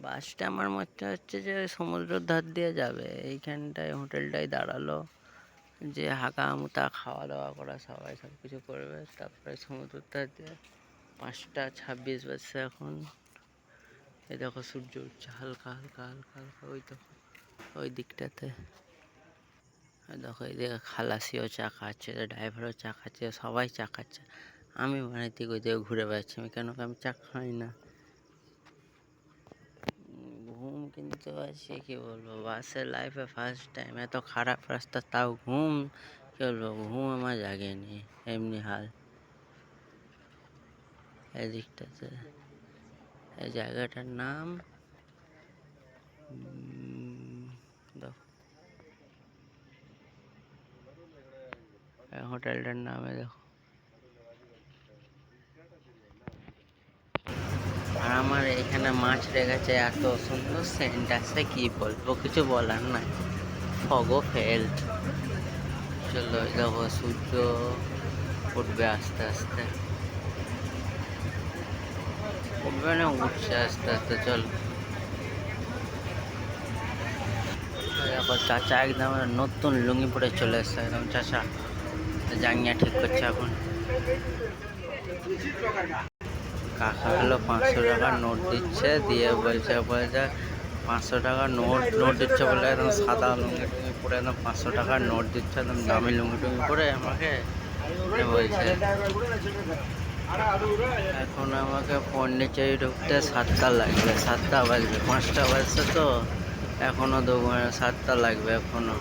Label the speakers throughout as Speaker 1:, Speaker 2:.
Speaker 1: বাসটা আমার মতে হচ্ছে যে ওই সমুদ্রের ধার দিয়ে যাবে। এইখানটায় হোটেলটায় দাঁড়ালো, যে হাঁকা মুতা খাওয়া দাওয়া করা সবাই সব কিছু করবে, তারপরে সমুদ্রের ধার দিয়ে 5টা 26 বাজছে এখন। এই দেখো সূর্য উঠছে হালকা হালকা হালকা হালকা, ওই দেখো ওই দিকটাতে। দেখো এইদিকে খালাসিও চা খাচ্ছে, ড্রাইভারও চা খাচ্ছে, সবাই চা খাচ্ছে। আমি মানে দিক ওই দিকে ঘুরে বেড়াচ্ছি, আমি কেন আমি চা খাই না। ঘুম কিন্তু আছে, কি বলবো, বাসের লাইফে ফার্স্ট টাইম এত খারাপ রাস্তা, তাও ঘুম, কি বলবো, ঘুম আমার জাগেনি এমনি হাল। এদিকটাতে এই জায়গাটার নাম দেখো, হোটেলটার নামে দেখো। আর আমার এখানে মাছ রেখেছে, এত সুন্দর সেন্ট আছে, কি বলবো, কিছু বলার নাই। ফগো ফেল। চলো দেখো সূর্য উঠবে আস্তে আস্তে, উঠবে না, উঠছে আস্তে আস্তে। চলো দেখো চাচা একদম নতুন লুঙ্গি পরে চলে এসছে, একদম চাচা জাঙ্গিয়া ঠিক করছে এখন। কাকা হলো 500 টাকার নোট দিচ্ছে, দিয়ে বলছে 500 টাকার নোট দিচ্ছে বলে, একদম সাদা লুঙ্গি টুঙ্গি পরে, একদম 500 টাকার নোট দিচ্ছে, একদম দামি লুঙ্গি টুঙ্গি পরে আমাকে বলছে। এখন আমাকে পন্ডিচেরি ঢুকতে 7টা লাগবে, 7টা বাজবে, 5টা বাজছে তো এখনো 7টা লাগবে এখনো।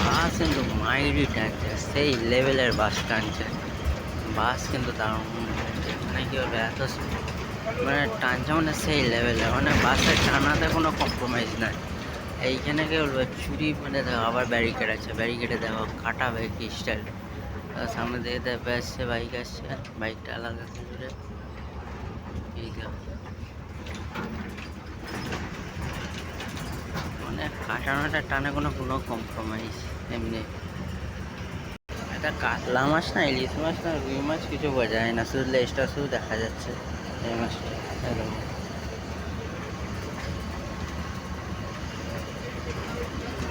Speaker 1: বাস কিন্তু মাইরি টানছে, সেই লেভেলের বাস টানছে। বাস কিন্তু দারুণ, মানে কি বলবো, এত মানে টানছে, মানে সেই লেভেলে, মানে বাসের টানাতে কোনো কম্প্রোমাইজ নাই। এইখানে কি বলবো, চুরি, মানে দেখো আবার ব্যারিকেড আছে, ব্যারিকেডে দেখো কাটা বাইক স্টাইল। সামনে দিয়ে দেখবে আসছে বাইক, আসছে বাইকটা আলাদা দূরে। এই দেখো মানে কাটানোটা টানে কোনো কম্প্রোমাইজ এমনি। এটা কাতলা মাছ না ইলিশ মাছ না রুই মাছ কিছু বোঝা যায় না, শুধু লেজটা শুধু দেখা যাচ্ছে এই মাছটা।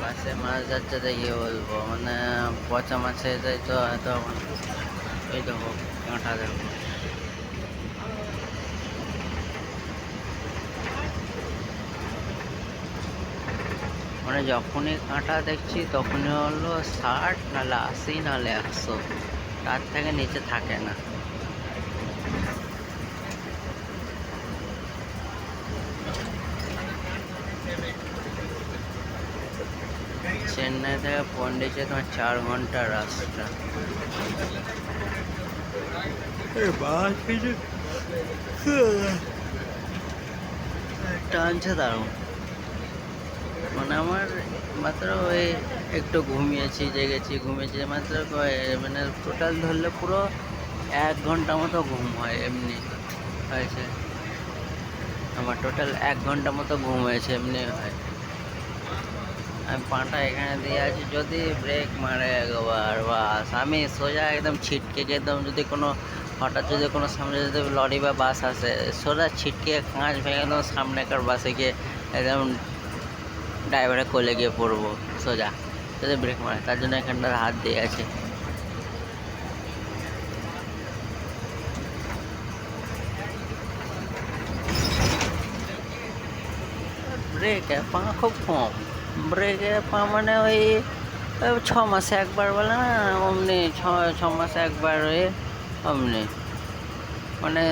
Speaker 1: মাছে মাছ যাচ্ছে, দেখি বলবো, মানে পচা মাছে যাই তো এত। এই দেখো কাঁটা দেখো, মানে যখনই কাঁটা দেখছি তখনই হলো 60, নাহলে 80, নাহলে 100, তার থেকে নিচে থাকে না। চেন্নাই থেকে পন্ডিচেরি তোমার 4 ঘন্টার রাস্তা। টানছে দারুণ, মানে আমার মাত্র ওই একটু ঘুমিয়েছি, জেগেছি, ঘুমিয়েছি মাত্র, মানে টোটাল ধরলে পুরো 1 ঘন্টা মতো ঘুম হয় এমনি হয়েছে আমার। টোটাল 1 ঘন্টা মতো ঘুম হয়েছে এমনি হয়। আমি পাটা এখানে দিয়ে আছি, যদি ব্রেক মারে একবার বাস আমি সোজা একদম ছিটকে, একদম যদি কোনো হঠাৎ যদি কোনো সামনে যদি লরি বা বাস আসে, সোজা ছিটকে কাঁচ ভেঙে একদম সামনেকার বাসে গিয়ে একদম ড্রাইভারের কোলে গিয়ে পড়বো সোজা, যদি ব্রেক মারে। তার জন্য এখানটা হাত দিয়ে আছে। ব্রেকে পা খুব কম, ব্রেকে পা মানে ওই 6 মাসে একবার বলে না, অমনি 6 মাসে একবার অমনি, মানে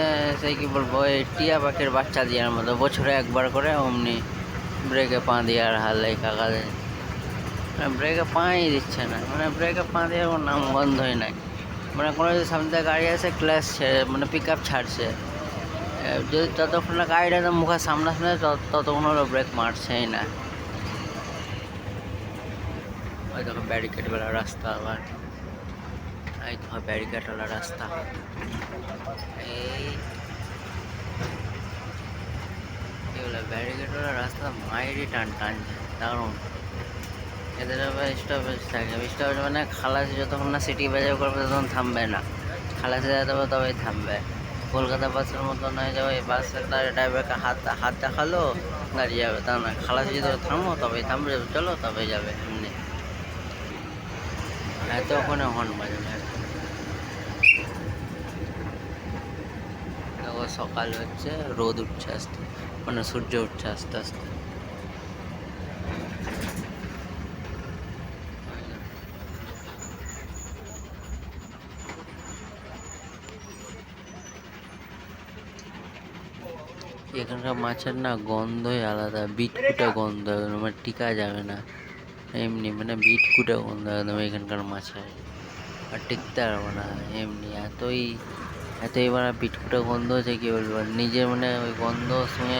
Speaker 1: সেই কি বলবো, ওই টিয়া পাখির বাচ্চা দেওয়ার মতো বছরে একবার করে অমনি ব্রেকে পা দিয়ে আর হালাই কাকা দেয়। মানে ব্রেকে পাই দিচ্ছে না, মানে ব্রেকে পা দেওয়ার কোনো নাম গন্ধই নাই। মানে কোনো যদি সামনে থেকে গাড়ি আসে, ক্লাস মানে পিক আপ ছাড়ছে, যদি যতক্ষণ না গাড়িটা তো মুখের সামনাসামনি ততক্ষণ হলো ব্রেক মারছেই না। ওই দেখো ব্যারিকেডওয়ালা রাস্তা, আবার এই দেখো ব্যারিকেডওয়ালা রাস্তা। এই এগুলো ব্যারিকেডওয়ালা রাস্তা মায়েরই টানছে দারুণ। এদের আবার স্টপেজ থাকে, স্টপেজ মানে খালাসি যতক্ষণ না সিটি বাজার করবে ততক্ষণ থামবে না, খালাসি যেতে হবে তবেই থামবে। কলকাতা বাসের মতো নয় যে ওই বাসের ড্রাইভারকে হাত হাত দেখালো গাড়ি যাবে, তা না, খালাসি যদি থামো তবেই থামবে, চলো তবেই যাবে, এমনি এত ওখানে হর্ন বাজাবে। দেখো সকাল হচ্ছে, রোদ উঠছে আস্তে, মানে সূর্য উঠছে আস্তে আস্তে। এখানকার মাছের না গন্ধই আলাদা, বিটকুটে গন্ধ, মানে টিকা যাবে না এমনি, মানে বিটকুটে গন্ধ একদম এখানকার মাছের, আর টিকতে পারবো না এমনি, এতই মানে বিটকুটে গন্ধ হচ্ছে কি বলবো, নিজের মানে ওই গন্ধ শুনে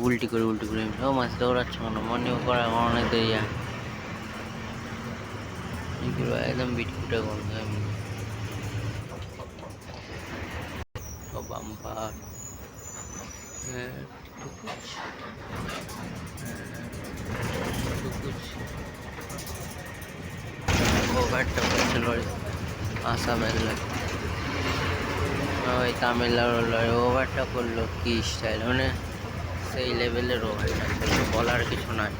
Speaker 1: উল্টি করে এমনি, ও মাছ দৌড়াচ্ছ কেন, মনে করা অনেক দেরি একদম বিটকুটে গন্ধ এমনি। ও বাম্পার, ওভারটা করছে লরি, আসামের লরি, ওই তামিলনাড়ুর লরি ওভারটা করলো কি স্টাইল, মানে সেই লেভেলের ওভারটা করলো, বলার কিছু নাই।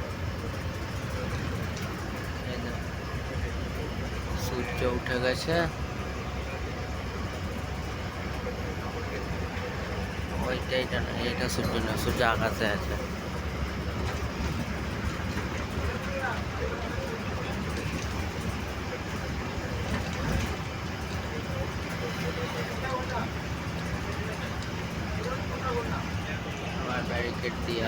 Speaker 1: সূর্য উঠে গেছে, এইটা না, এইটা সূর্য না, সূর্য আকাশে আছে। আমার ব্যারিকেড দিয়া,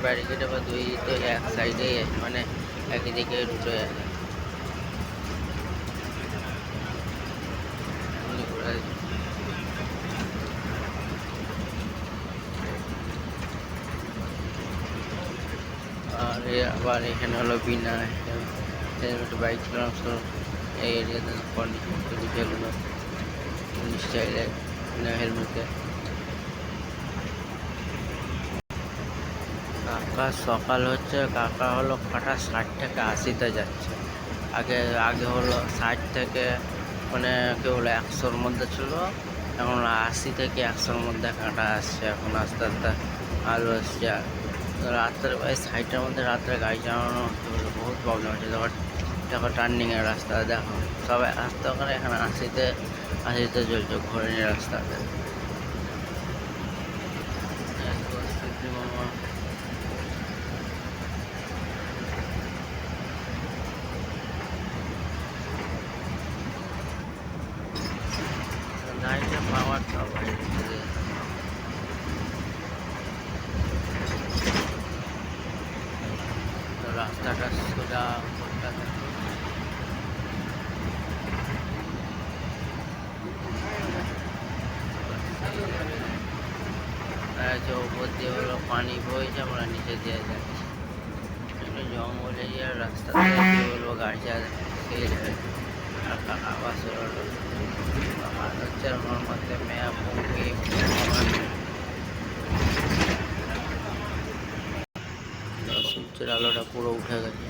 Speaker 1: ব্যারিকেড আবার দুই তো এক সাইডেই আছে, মানে একই দিকে দুটো আছে। আর আবার এখানে হলো বিনা হেলমেট বাইক চালানো শুরু, এই এরিয়াতে কন্ডিশন তৈরি হলো চাইলে বিনা হেলমেটে। কাকা সকাল হচ্ছে, কাকা হলো কাটা 60 থেকে 80-তে যাচ্ছে, আগে আগে হলো 60 থেকে মানে কেউ হলো 100-র মধ্যে ছিল, এখন 80 থেকে 100-র মধ্যে কাটা আসছে, এখন আস্তে আস্তে আলো আসছে। রাত্রে 60-এর মধ্যে রাত্রে গাড়ি চালানো বহুত প্রবলেম হচ্ছে, দেখো টার্নিংয়ের রাস্তা দেখো, সবাই আসতে ওখানে, এখানে 80-তে চলছে ঘোরেনি রাস্তাতে। গাড়িটা পাওয়ারটা বাইরে থেকে, রাস্তাটা সোজা কলকাতা, উপর দিয়ে হলো পানি বইছে, আমরা নিচে দিয়ে যাচ্ছি, একটু জঙ্গল এরিয়ার রাস্তা দিয়ে বলবো গাড়ি চালাতে সেই যাবে। আর কাকা বাসে হলো হচ্ছে আমার মধ্যে মেয়া পঙ্কি, সূর্যের আলোটা পুরো উঠে গেছে।